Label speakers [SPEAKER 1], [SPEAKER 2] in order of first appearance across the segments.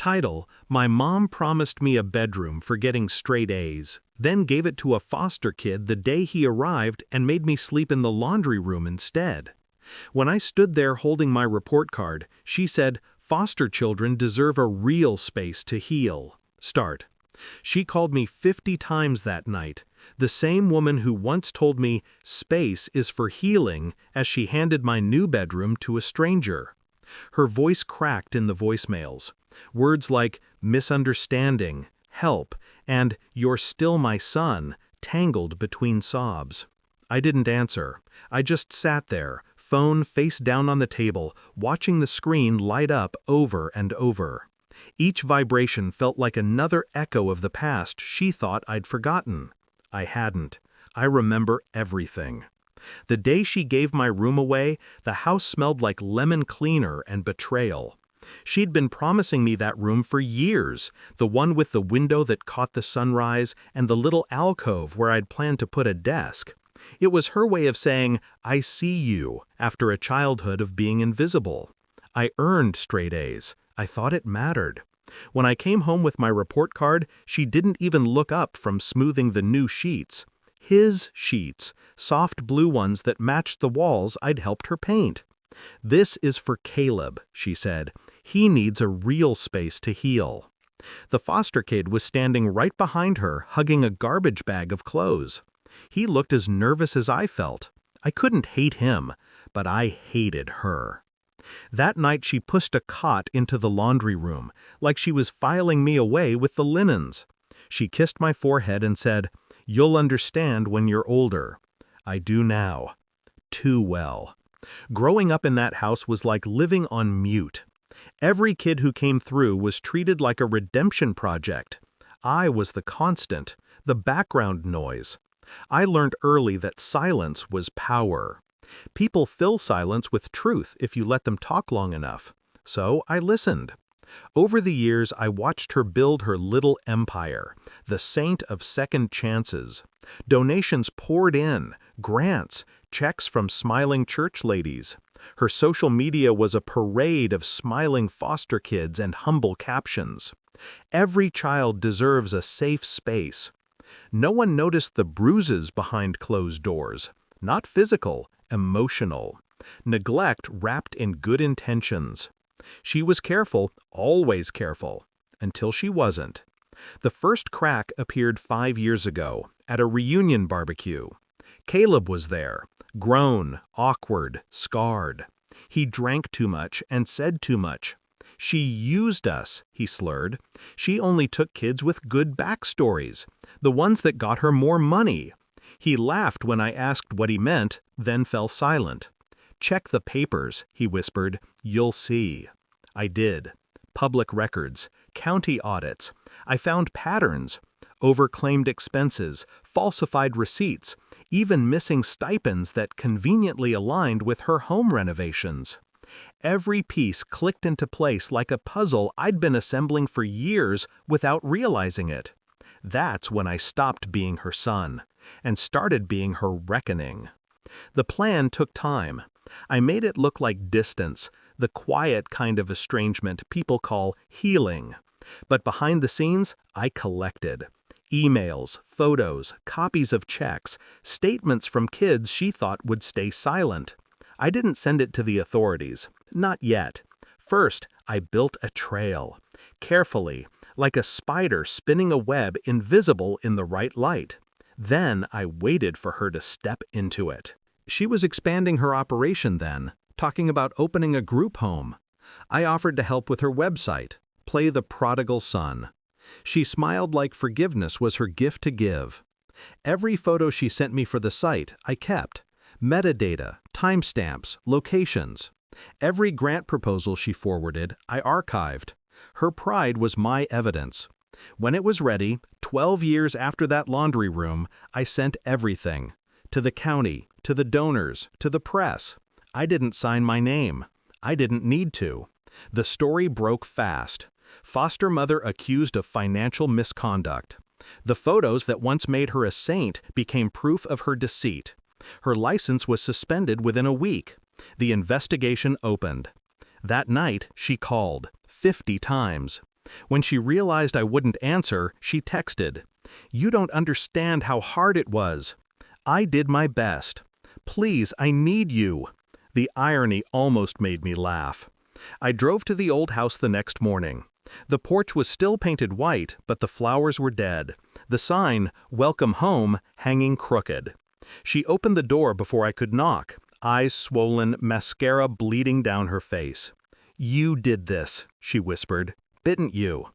[SPEAKER 1] Title: My mom promised me a bedroom for getting straight A's, then gave it to a foster kid the day he arrived and made me sleep in the laundry room instead. When I stood there holding my report card, she said, "Foster children deserve a real space to heal." Start. She called me 50 times that night, the same woman who once told me space is for healing as she handed my new bedroom to a stranger. Her voice cracked in the voicemails. Words like misunderstanding, help, and "you're still my son" tangled between sobs. I didn't answer. I just sat there, phone face down on the table, watching the screen light up over and over. Each vibration felt like another echo of the past she thought I'd forgotten. I hadn't. I remember everything. The day she gave my room away, the house smelled like lemon cleaner and betrayal. She'd been promising me that room for years, the one with the window that caught the sunrise and the little alcove where I'd planned to put a desk. It was her way of saying, "I see you," after a childhood of being invisible. I earned straight A's. I thought it mattered. When I came home with my report card, she didn't even look up from smoothing the new sheets. His sheets, soft blue ones that matched the walls I'd helped her paint. "This is for Caleb," she said. "He needs a real space to heal." The foster kid was standing right behind her, hugging a garbage bag of clothes. He looked as nervous as I felt. I couldn't hate him, but I hated her. That night she pushed a cot into the laundry room, like she was filing me away with the linens. She kissed my forehead and said, "You'll understand when you're older." I do now. Too well. Growing up in that house was like living on mute. Every kid who came through was treated like a redemption project. I was the constant, the background noise. I learned early that silence was power. People fill silence with truth if you let them talk long enough. So I listened. Over the years, I watched her build her little empire, the saint of second chances. Donations poured in, grants, checks from smiling church ladies. Her social media was a parade of smiling foster kids and humble captions. Every child deserves a safe space. No one noticed the bruises behind closed doors. Not physical, emotional. Neglect wrapped in good intentions. She was careful, always careful, until she wasn't. The first crack appeared 5 years ago, at a reunion barbecue. Caleb was there, grown, awkward, scarred. He drank too much and said too much. "She used us," he slurred. "She only took kids with good backstories, the ones that got her more money." He laughed when I asked what he meant, then fell silent. "Check the papers," he whispered. "You'll see." I did. Public records, county audits. I found patterns. Overclaimed expenses, falsified receipts, even missing stipends that conveniently aligned with her home renovations. Every piece clicked into place like a puzzle I'd been assembling for years without realizing it. That's when I stopped being her son and started being her reckoning. The plan took time. I made it look like distance, the quiet kind of estrangement people call healing. But behind the scenes, I collected. Emails, photos, copies of checks, statements from kids she thought would stay silent. I didn't send it to the authorities. Not yet. First, I built a trail. Carefully, like a spider spinning a web invisible in the right light. Then I waited for her to step into it. She was expanding her operation then, talking about opening a group home. I offered to help with her website, play the prodigal son. She smiled like forgiveness was her gift to give. Every photo she sent me for the site, I kept. Metadata, timestamps, locations. Every grant proposal she forwarded, I archived. Her pride was my evidence. When it was ready, 12 years after that laundry room, I sent everything. To the county, to the donors, to the press. I didn't sign my name. I didn't need to. The story broke fast. Foster mother accused of financial misconduct. The photos that once made her a saint became proof of her deceit. Her license was suspended within a week. The investigation opened. That night, she called 50 times. When she realized I wouldn't answer, she texted, "You don't understand how hard it was. I did my best. Please, I need you." The irony almost made me laugh. I drove to the old house the next morning. The porch was still painted white, but the flowers were dead. The sign, "Welcome Home," hanging crooked. She opened the door before I could knock, eyes swollen, mascara bleeding down her face. "You did this," she whispered. "Didn't you?"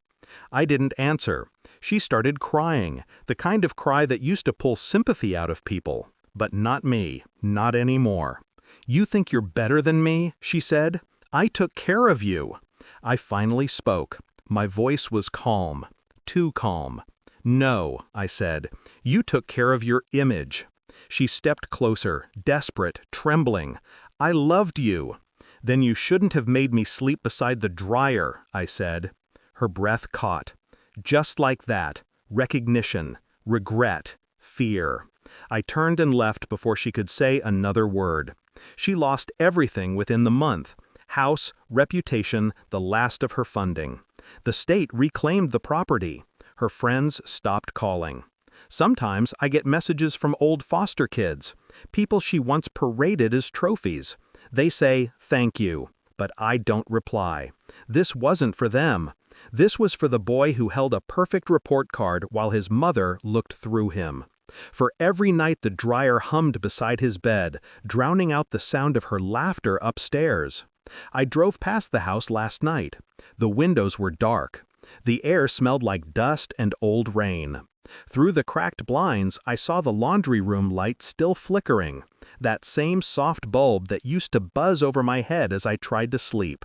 [SPEAKER 1] I didn't answer. She started crying, the kind of cry that used to pull sympathy out of people. But not me, not anymore. "You think you're better than me?" she said. "I took care of you." I finally spoke. My voice was calm, too calm. "No," I said. "You took care of your image." She stepped closer, desperate, trembling. "I loved you." "Then you shouldn't have made me sleep beside the dryer," I said. Her breath caught. Just like that, recognition, regret, fear. I turned and left before she could say another word. She lost everything within the month. House, reputation, the last of her funding. The state reclaimed the property. Her friends stopped calling. Sometimes I get messages from old foster kids, people she once paraded as trophies. They say, "Thank you," but I don't reply. This wasn't for them. This was for the boy who held a perfect report card while his mother looked through him. For every night the dryer hummed beside his bed, drowning out the sound of her laughter upstairs. I drove past the house last night. The windows were dark. The air smelled like dust and old rain. Through the cracked blinds, I saw the laundry room light still flickering, that same soft bulb that used to buzz over my head as I tried to sleep.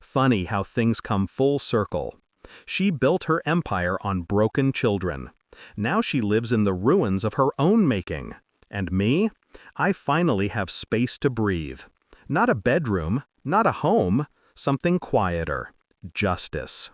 [SPEAKER 1] Funny how things come full circle. She built her empire on broken children. Now she lives in the ruins of her own making. And me? I finally have space to breathe. Not a bedroom, not a home, something quieter. Justice.